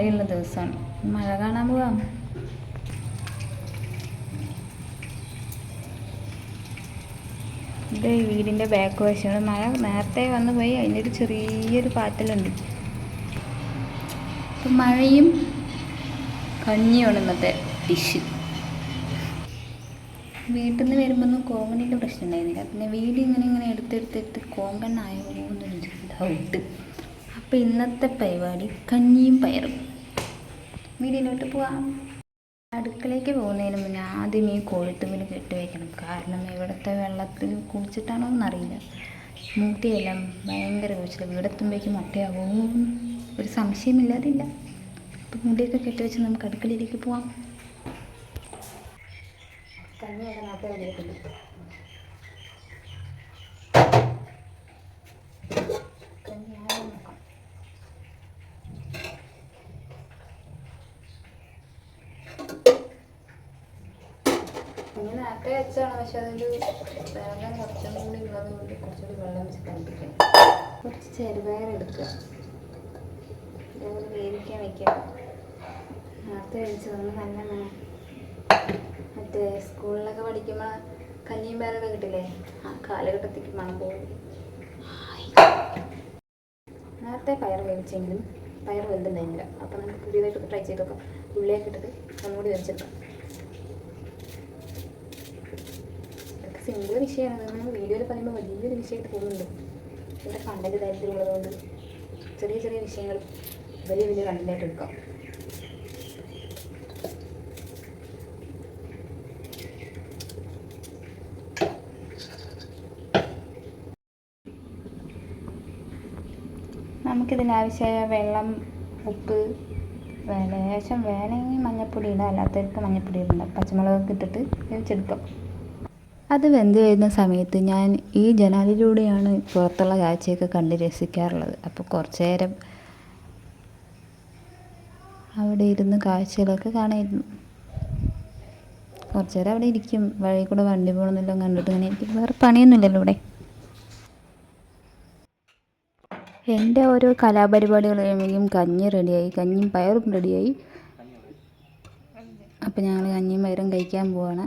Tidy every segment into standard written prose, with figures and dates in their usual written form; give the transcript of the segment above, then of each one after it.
മഴയുള്ള ദിവസമാണ്. മഴ കാണാൻ പോവാം. ഇത് വീടിൻ്റെ ബാക്ക് വശമാണ്. മഴ നേരത്തെ വന്നു പോയി, അതിൻ്റെ ഒരു ചെറിയൊരു പാറ്റലുണ്ട്. അപ്പം മഴയും കഞ്ഞിയാണ് ഇന്നത്തെ ഡിഷ്. വീട്ടിൽ നിന്ന് വരുമ്പോഴൊന്നും കോങ്കണിൻ്റെ പ്രശ്നം ഉണ്ടായിരുന്നില്ല. പിന്നെ വീട് ഇങ്ങനെ എടുത്തെടുത്തെടുത്ത് കോങ്കണ്ണായോ എന്നൊരു ഡൗട്ട്. അപ്പോൾ ഇന്നത്തെ പരിപാടി കഞ്ഞിയും പയറും. വീടിനോട്ട് പോവാം. അടുക്കളയ്ക്ക് പോകുന്നതിന് മുന്നേ ആദ്യം ഈ കോഴിത്തുമ്പിൽ കെട്ടി വയ്ക്കണം. കാരണം ഇവിടുത്തെ വെള്ളത്തിൽ കുളിച്ചിട്ടാണോ എന്നറിയില്ല, മൂട്ടിയെല്ലാം ഭയങ്കര കുഴിച്ചില്ല. വീടെത്തുമ്പോഴേക്കും മുട്ടയാവും, ഒരു സംശയമില്ലാതില്ല. അപ്പം മുടിയൊക്കെ കെട്ടി വെച്ച് നമുക്ക് അടുക്കളയിലേക്ക് പോവാം. കഞ്ഞിയൊക്കെ നേരത്തെ റെഡിയായിട്ടുണ്ട്. കഞ്ഞി ആദ്യം നോക്കാം. കഞ്ഞി നേരത്തെ വെച്ചാണ്, പക്ഷെ അതൊരു വേഗം കുറച്ചും കൂടി ഉള്ളത് കൊണ്ട് കുറച്ചുകൂടി വെള്ളം വെച്ച് തിളപ്പിക്കണം. കുറച്ച് ചെറുപയർ എടുക്കുക, ഇതേപോലെ വേവിക്കാൻ വയ്ക്കുക. നേരത്തെ വേവിച്ചതൊന്നും നല്ല വേണം. മറ്റേ സ്കൂളിലൊക്കെ പഠിക്കുമ്പോൾ കഞ്ഞിയും പയറൊക്കെ കിട്ടില്ലേ, ആ കാലഘട്ടത്തേക്ക് മണം പോകും. നേരത്തെ പയർ വേവിച്ചെങ്കിലും പയർ വെന്തുണ്ടായിരുന്നില്ല. അപ്പോൾ നമുക്ക് പുതിയതായിട്ട് ട്രൈ ചെയ്ത് നോക്കാം. ഉള്ളിയൊക്കെ ഇട്ടിട്ട് ഒന്നുകൂടി വെച്ചെടുക്കാം. ഇതൊക്കെ സിമ്പിൾ വിഷയമാണ്. നമ്മൾ വീഡിയോയിൽ പറയുമ്പോൾ വലിയൊരു വിഷയമായിട്ട് തോന്നുന്നുണ്ട്. ഇവിടെ കണ്ടന്റ് ദാരിദ്ര്യമുള്ളതുകൊണ്ട് ചെറിയ ചെറിയ വിഷയങ്ങൾ വലിയ വലിയ കണ്ടന്റായിട്ട് എടുക്കാം. നമുക്കിതിനാവശ്യമായ വെള്ളം, ഉപ്പ്, ലേശം വേണമെങ്കിൽ മഞ്ഞൾപ്പൊടി ഇടാം, അല്ലാത്തവർക്ക് മഞ്ഞൾപ്പൊടി ഇടണ്ട. പച്ചമുളകൊക്കെ ഇട്ടിട്ട് വേവിച്ചെടുക്കാം. അത് വെന്ത് വരുന്ന സമയത്ത് ഞാൻ ഈ ജനാലിലൂടെയാണ് പുറത്തുള്ള കാഴ്ചയൊക്കെ കണ്ട് രസിക്കാറുള്ളത്. അപ്പോൾ കുറച്ച് നേരം അവിടെ ഇരുന്ന് കാഴ്ചകളൊക്കെ കാണായിരുന്നു. കുറച്ച് നേരം അവിടെ ഇരിക്കും. വഴി കൂടെ വണ്ടി പോകണമെന്നെല്ലാം കണ്ടിട്ട് ഇങ്ങനെ ഇരിക്കും. വേറെ പണിയൊന്നുമില്ലല്ലോ ഇവിടെ. എൻ്റെ ഓരോ കലാപരിപാടികൾ കഴിയുമ്പോഴേക്കും കഞ്ഞി റെഡിയായി, കഞ്ഞിയും പയറും റെഡിയായി. അപ്പം ഞങ്ങൾ കഞ്ഞിയും പയറും കഴിക്കാൻ പോവാണ്.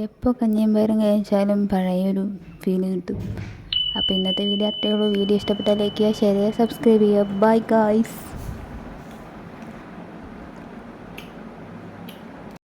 എപ്പോൾ കഞ്ഞിയും പയറും കഴിച്ചാലും പഴയൊരു ഫീല് കിട്ടും. അപ്പോൾ ഇന്നത്തെ വീഡിയോ അത്രയേ ഉള്ളൂ. വീഡിയോ ഇഷ്ടപ്പെട്ടാൽ ലൈക്ക് ചെയ്യുക, ഷെയർ ചെയ്യുക, സബ്സ്ക്രൈബ് ചെയ്യുക. Bye guys.